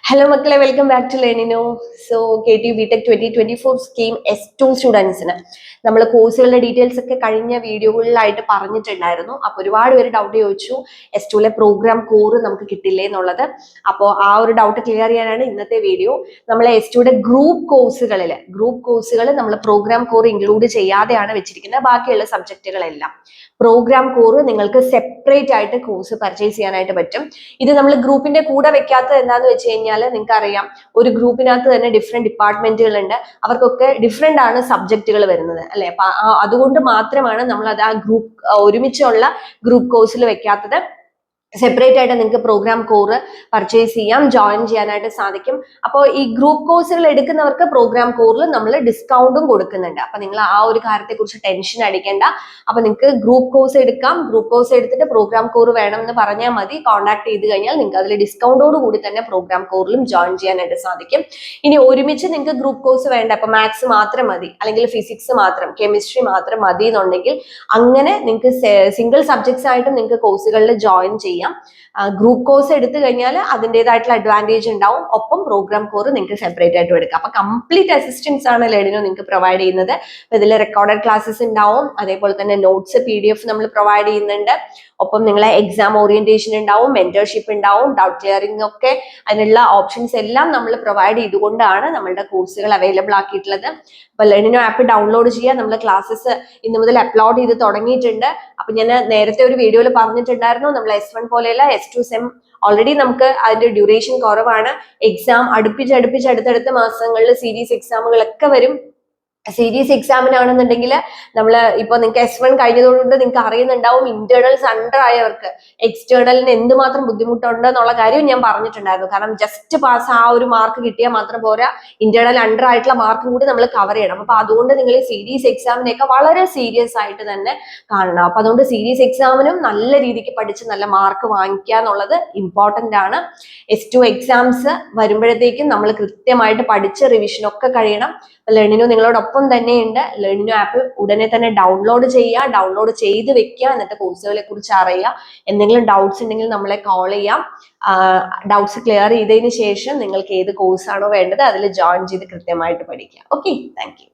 Hello Makale, welcome back to Lenino. So KTU BTech 2024 scheme S2 സ്റ്റുഡൻസിന് നമ്മൾ കോഴ്സുകളുടെ details ഒക്കെ കഴിഞ്ഞ വീഡിയോകളിലായിട്ട് പറഞ്ഞിട്ടുണ്ടായിരുന്നു. അപ്പോൾ ഒരുപാട് പേര് ഡൗട്ട് ചോദിച്ചു S2ലെ പ്രോഗ്രാം കോർ നമുക്ക് കിട്ടില്ലേ എന്നുള്ളത്. അപ്പോൾ ആ ഒരു ഡൗട്ട് ക്ലിയർ ചെയ്യാനാണ് ഇന്നത്തെ വീഡിയോ. നമ്മൾ S2യുടെ ഗ്രൂപ്പ് കോഴ്സുകൾ നമ്മൾ പ്രോഗ്രാം കോർ ഇൻക്ലൂഡ് ചെയ്യാതെയാണ് വെച്ചിരിക്കുന്നത്. ബാക്കിയുള്ള സബ്ജക്റ്റുകളെല്ലാം പ്രോഗ്രാം കോർ നിങ്ങൾക്ക് സെപ്പറേറ്റ് ആയിട്ട് കോഴ്സ് പർച്ചേസ് ചെയ്യാനായിട്ട് പറ്റും. ഇത് നമ്മൾ ഗ്രൂപ്പിന്റെ കൂടെ വെക്കാത്തത് എന്താന്ന് വെച്ച് കഴിഞ്ഞാൽ നിങ്ങൾക്ക് അറിയാം, ഒരു ഗ്രൂപ്പിനകത്ത് തന്നെ ഡിഫറെന്റ് ഡിപ്പാർട്ട്മെന്റുകൾ ഉണ്ട്, അവർക്കൊക്കെ ഡിഫറെന്റ് ആണ് സബ്ജക്റ്റുകൾ വരുന്നത് അല്ലെ. അപ്പൊ അതുകൊണ്ട് മാത്രമാണ് നമ്മൾ അത് ആ ഗ്രൂപ്പ് ഒരുമിച്ചുള്ള ഗ്രൂപ്പ് കോഴ്സിൽ വെക്കാത്തത്. സെപ്പറേറ്റ് ആയിട്ട് നിങ്ങൾക്ക് പ്രോഗ്രാം കോർ പർച്ചേസ് ചെയ്യാം, ജോയിൻ ചെയ്യാനായിട്ട് സാധിക്കും. അപ്പോൾ ഈ ഗ്രൂപ്പ് കോഴ്സുകൾ എടുക്കുന്നവർക്ക് പ്രോഗ്രാം കോറിൽ നമ്മൾ ഡിസ്കൗണ്ടും കൊടുക്കുന്നുണ്ട്. അപ്പൊ നിങ്ങൾ ആ ഒരു കാര്യത്തെക്കുറിച്ച് ടെൻഷൻ അടിക്കേണ്ട. അപ്പൊ നിങ്ങൾക്ക് ഗ്രൂപ്പ് കോഴ്സ് എടുക്കാം. ഗ്രൂപ്പ് കോഴ്സ് എടുത്തിട്ട് പ്രോഗ്രാം കോർ വേണം എന്ന് പറഞ്ഞാൽ മതി. കോൺടാക്ട് ചെയ്ത് കഴിഞ്ഞാൽ നിങ്ങൾക്ക് അതിൽ ഡിസ്കൗണ്ടോട് കൂടി തന്നെ പ്രോഗ്രാം കോറിലും ജോയിൻ ചെയ്യാനായിട്ട് സാധിക്കും. ഇനി ഒരുമിച്ച് നിങ്ങൾക്ക് ഗ്രൂപ്പ് കോഴ്സ് വേണ്ട, ഇപ്പൊ മാത്സ് മാത്രം മതി, അല്ലെങ്കിൽ ഫിസിക്സ് മാത്രം, കെമിസ്ട്രി മാത്രം മതി എന്നുണ്ടെങ്കിൽ അങ്ങനെ നിങ്ങൾക്ക് സിംഗിൾ സബ്ജക്ട്സ് ആയിട്ടും നിങ്ങൾക്ക് കോഴ്സുകളിൽ ജോയിൻ ചെയ്യാം. ഗ്രൂപ്പ് കോഴ്സ് എടുത്തു കഴിഞ്ഞാൽ അതിൻ്റെതായിട്ടുള്ള അഡ്വാൻറ്റേജ് ഉണ്ടാവും. ഒപ്പം പ്രോഗ്രാം കോർ നിങ്ങൾക്ക് സെപ്പറേറ്റ് ആയിട്ട് എടുക്കാം. അപ്പൊ കംപ്ലീറ്റ് അസിസ്റ്റൻസ് ആണ് ലെഡിനോ നിങ്ങൾക്ക് പ്രൊവൈഡ് ചെയ്യുന്നത്. ഇതിൽ റെക്കോർഡഡ് ക്ലാസ്സസ് ഉണ്ടാവും, അതേപോലെ തന്നെ നോട്ട്സ് PDF നമ്മൾ പ്രൊവൈഡ് ചെയ്യുന്നുണ്ട്. ഒപ്പം നിങ്ങളെ എക്സാം ഓറിയന്റേഷൻ ഉണ്ടാവും, മെന്റർഷിപ്പ് ഉണ്ടാവും, ഡൗട്ട് ക്ലിയറിംഗ് ഒക്കെ അതിനുള്ള ഓപ്ഷൻസ് എല്ലാം നമ്മൾ പ്രൊവൈഡ് ചെയ്തുകൊണ്ടാണ് നമ്മളുടെ കോഴ്സുകൾ അവൈലബിൾ ആക്കിയിട്ടുള്ളത്. അപ്പൊ ലെഡിനോ ആപ്പ് ഡൗൺലോഡ് ചെയ്യുക. നമ്മൾ ക്ലാസ്സസ് ഇന്ന് മുതൽ അപ്ലോഡ് ചെയ്ത് തുടങ്ങിയിട്ടുണ്ട്. അപ്പൊ ഞാൻ നേരത്തെ ഒരു വീഡിയോയിൽ പറഞ്ഞിട്ടുണ്ടായിരുന്നു, നമ്മൾ S1 പോലെയല്ല, S2 സെം ഓൾറെഡി നമുക്ക് അതിന്റെ ഡ്യൂറേഷൻ കുറവാണ്. എക്സാം അടുത്തടുത്ത മാസങ്ങളിൽ സീരീസ് എക്സാമുകളൊക്കെ വരും. സീരീസ് എക്സാമിനാണെന്നുണ്ടെങ്കിൽ നമ്മൾ ഇപ്പൊ നിങ്ങൾക്ക് S1 കഴിഞ്ഞതുകൊണ്ട് നിങ്ങൾക്ക് അറിയുന്നുണ്ടാവും, ഇന്റേണൽസ് അണ്ടർ ആയവർക്ക് എക്സ്റ്റേണലിന് എന്തുമാത്രം ബുദ്ധിമുട്ടുണ്ട് എന്നുള്ള കാര്യം ഞാൻ പറഞ്ഞിട്ടുണ്ടായിരുന്നു. കാരണം ജസ്റ്റ് പാസ് ആ ഒരു മാർക്ക് കിട്ടിയാൽ മാത്രം പോരാ, ഇന്റേണൽ അണ്ടർ ആയിട്ടുള്ള മാർക്കും കൂടി നമ്മൾ കവർ ചെയ്യണം. അപ്പൊ അതുകൊണ്ട് നിങ്ങൾ സീരീസ് എക്സാമിനെയൊക്കെ വളരെ സീരിയസ് ആയിട്ട് തന്നെ കാണണം. അപ്പൊ അതുകൊണ്ട് സീരീസ് എക്സാമിനും നല്ല രീതിക്ക് പഠിച്ച് നല്ല മാർക്ക് വാങ്ങിക്കുക എന്നുള്ളത് ഇമ്പോർട്ടന്റ് ആണ്. S2 എക്സാംസ് വരുമ്പോഴത്തേക്കും നമ്മൾ കൃത്യമായിട്ട് പഠിച്ച് റിവിഷൻ ഒക്കെ കഴിയണം. ലെർണിനോ നിങ്ങളോടൊപ്പം തന്നെയുണ്ട്. ലെർണിനോ ആപ്പ് ഉടനെ തന്നെ ഡൗൺലോഡ് ചെയ്യുക, ഡൗൺലോഡ് ചെയ്ത് വെക്കുക, എന്നിട്ട് കോഴ്സുകളെ കുറിച്ച് അറിയുക. എന്തെങ്കിലും ഡൗട്ട്സ് ഉണ്ടെങ്കിൽ നമ്മളെ കോൾ ചെയ്യാം. ഡൗട്ട്സ് ക്ലിയർ ചെയ്തതിന് ശേഷം നിങ്ങൾക്ക് ഏത് കോഴ്സാണോ വേണ്ടത് അതിൽ ജോയിൻ ചെയ്ത് കൃത്യമായിട്ട് പഠിക്കുക. Okay, thank you.